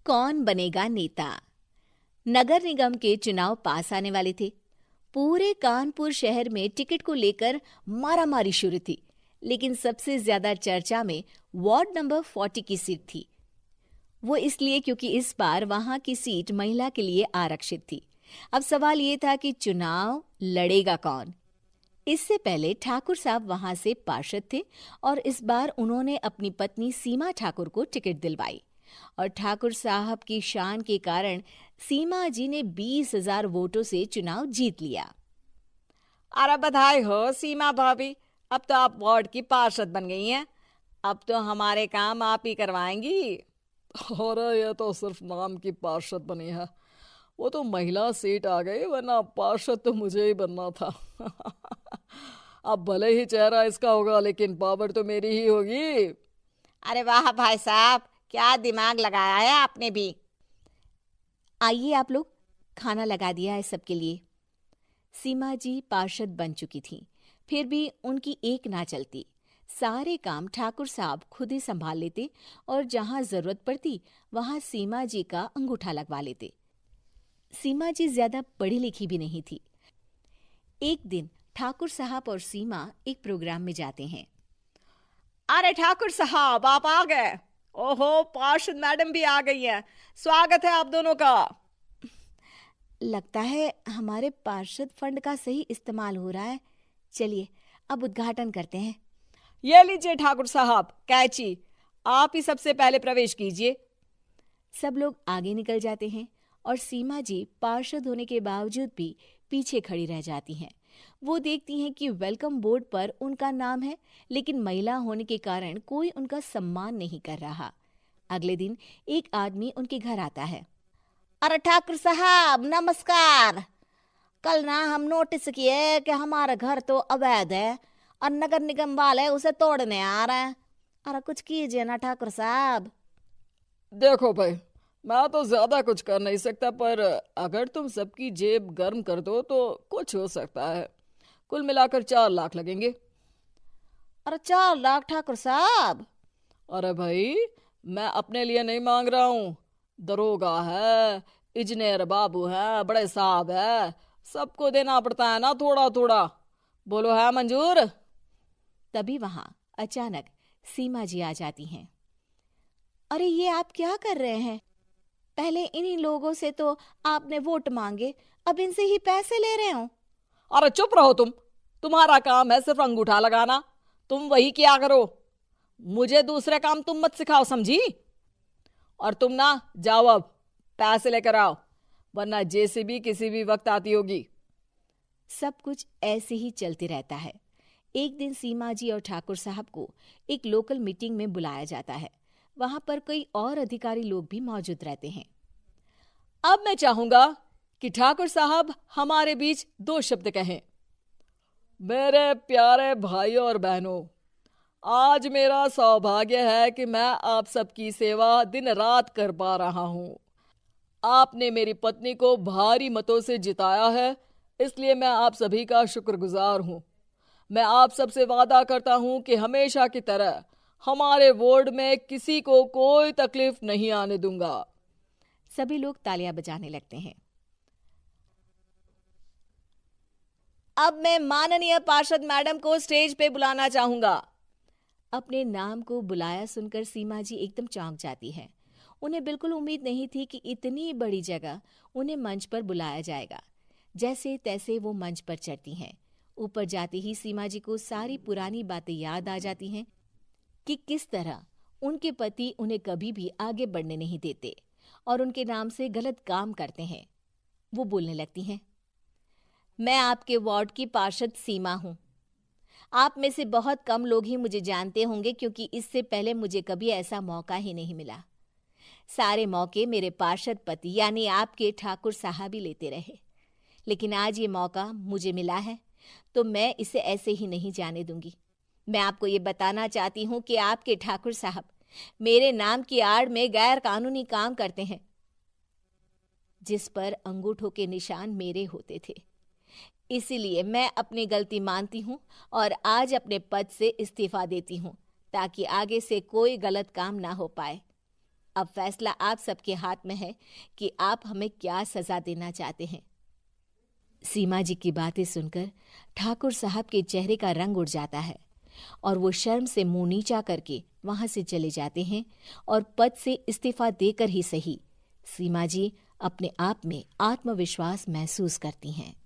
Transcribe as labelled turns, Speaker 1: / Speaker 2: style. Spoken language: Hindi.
Speaker 1: कौन बनेगा नेता। नगर निगम के चुनाव पास आने वाले थे। पूरे कानपुर शहर में टिकट को लेकर मारामारी शुरू थी, लेकिन सबसे ज्यादा चर्चा में वार्ड नंबर 40 की सीट थी। वो इसलिए क्योंकि इस बार वहां की सीट महिला के लिए आरक्षित थी। अब सवाल ये था कि चुनाव लड़ेगा कौन। इससे पहले ठाकुर साहब वहां से पार्षद थे और इस बार उन्होंने अपनी पत्नी सीमा ठाकुर को टिकट दिलवाई और ठाकुर साहब की शान के कारण सीमा जी ने 20,000 वोटों से चुनाव जीत लिया।
Speaker 2: अरे बधाई हो सीमा भाभी, अब तो आप वार्ड की पार्षद बन गई हैं। अब तो हमारे काम आप ही करवाएंगी।
Speaker 3: अरे ये तो सिर्फ नाम की पार्षद बनी है, वो तो महिला सीट आ गई, वरना पार्षद तो मुझे ही बनना था। अब भले ही चेहरा इसका होगा, लेकिन पावर तो मेरी ही होगी।
Speaker 2: अरे वाह भाई साहब, क्या दिमाग लगाया है आपने भी।
Speaker 1: आइए आप लोग, खाना लगा दिया है सबके लिए। सीमा जी पार्षद बन चुकी थीं, फिर भी उनकी एक ना चलती। सारे काम ठाकुर साहब खुद ही संभाल लेते और जहां जरूरत पड़ती वहां सीमा जी का अंगूठा लगवा लेते। सीमा जी ज्यादा पढ़ी लिखी भी नहीं थी। एक दिन ठाकुर साहब और सीमा एक प्रोग्राम में जाते हैं।
Speaker 2: अरे ठाकुर साहब, आप आ गए। ओहो, पार्षद मैडम भी आ गई हैं। स्वागत है आप दोनों का।
Speaker 1: लगता है हमारे पार्षद फंड का सही इस्तेमाल हो रहा है। चलिए अब उद्घाटन करते हैं।
Speaker 2: ये लीजिए ठाकुर साहब कैची, आप ही सबसे पहले प्रवेश कीजिए।
Speaker 1: सब लोग आगे निकल जाते हैं और सीमा जी पार्षद होने के बावजूद भी पीछे खड़ी रह जाती हैं। वो देखती हैं कि वेलकम बोर्ड पर उनका नाम है, लेकिन महिला होने के कारण कोई उनका सम्मान नहीं कर रहा। अगले दिन एक आदमी उनके घर आता है।
Speaker 2: अरे ठाकुर साहब नमस्कार। कल ना हम नोटिस किए कि हमारा घर तो अवैध है और नगर निगम वाले उसे तोड़ने आ रहे हैं। अरे कुछ कीजिए ना ठाकुर साहब।
Speaker 3: देखो भाई, मैं तो ज्यादा कुछ कर नहीं सकता, पर अगर तुम सबकी जेब गर्म कर दो तो कुछ हो सकता है। कुल मिलाकर 4 लाख लगेंगे।
Speaker 2: अरे 4 लाख ठाकुर साहब?
Speaker 3: अरे भाई, मैं अपने लिए नहीं मांग रहा हूँ। दरोगा है, इंजीनियर बाबू है, बड़े साहब है, सबको देना पड़ता है ना थोड़ा थोड़ा। बोलो है मंजूर?
Speaker 1: तभी वहां अचानक सीमा जी आ जाती हैं। अरे ये आप क्या कर रहे हैं? पहले इन्हीं लोगों से तो आपने वोट मांगे, अब इनसे ही पैसे ले रहे हो।
Speaker 3: अरे चुप रहो तुम, तुम्हारा काम है सिर्फ अंगूठा लगाना, तुम वही किया करो। मुझे दूसरे काम तुम मत सिखाओ, समझी? और तुम ना जाओ, अब पैसे लेकर आओ, वरना जेसीबी किसी भी वक्त आती होगी।
Speaker 1: सब कुछ ऐसे ही चलते रहता है। एक दिन सीमा जी और ठाकुर साहब को एक लोकल मीटिंग में बुलाया जाता है। वहां पर कई और अधिकारी लोग भी मौजूद रहते हैं।
Speaker 3: अब मैं चाहूंगा कि ठाकुर साहब हमारे बीच 2 शब्द कहें। मेरे प्यारे भाइयों और बहनों, आज मेरा सौभाग्य है कि मैं आप सबकी सेवा दिन रात कर पा रहा हूं। आपने मेरी पत्नी को भारी मतों से जिताया है, इसलिए मैं आप सभी का शुक्रगुजार हूं। मैं आप सबसे वादा करता हूं कि हमेशा की तरह हमारे वार्ड में किसी को कोई तकलीफ नहीं आने दूंगा।
Speaker 1: सभी लोग तालियां बजाने लगते हैं।
Speaker 2: अब मैं माननीय पार्षद मैडम को स्टेज पे बुलाना चाहूंगा।
Speaker 1: अपने नाम को बुलाया सुनकर सीमा जी एकदम चौंक जाती है। उन्हें बिल्कुल उम्मीद नहीं थी कि इतनी बड़ी जगह उन्हें मंच पर बुलाया जाएगा। जैसे तैसे वो मंच पर चढ़ती हैं। ऊपर जाते ही सीमा जी को सारी पुरानी बातें याद आ जाती हैं कि किस तरह उनके पति उन्हें कभी भी आगे बढ़ने नहीं देते और उनके नाम से गलत काम करते हैं। वो बोलने लगती हैं।
Speaker 2: मैं आपके वार्ड की पार्षद सीमा हूं। आप में से बहुत कम लोग ही मुझे जानते होंगे, क्योंकि इससे पहले मुझे कभी ऐसा मौका ही नहीं मिला। सारे मौके मेरे पार्षद पति यानी आपके ठाकुर साहब ही लेते रहे, लेकिन आज ये मौका मुझे मिला है तो मैं इसे ऐसे ही नहीं जाने दूंगी। मैं आपको ये बताना चाहती हूँ कि आपके ठाकुर साहब मेरे नाम की आड़ में गैर कानूनी काम करते हैं, जिस पर अंगूठों के निशान मेरे होते थे। इसीलिए मैं अपनी गलती मानती हूँ और आज अपने पद से इस्तीफा देती हूँ, ताकि आगे से कोई गलत काम ना हो पाए। अब फैसला आप सबके हाथ में है कि आप हमें क्या सजा देना चाहते हैं।
Speaker 1: सीमा जी की बातें सुनकर ठाकुर साहब के चेहरे का रंग उड़ जाता है और वो शर्म से मुंह नीचा करके वहां से चले जाते हैं और पद से इस्तीफा देकर ही सही सीमा जी अपने आप में आत्मविश्वास महसूस करती हैं।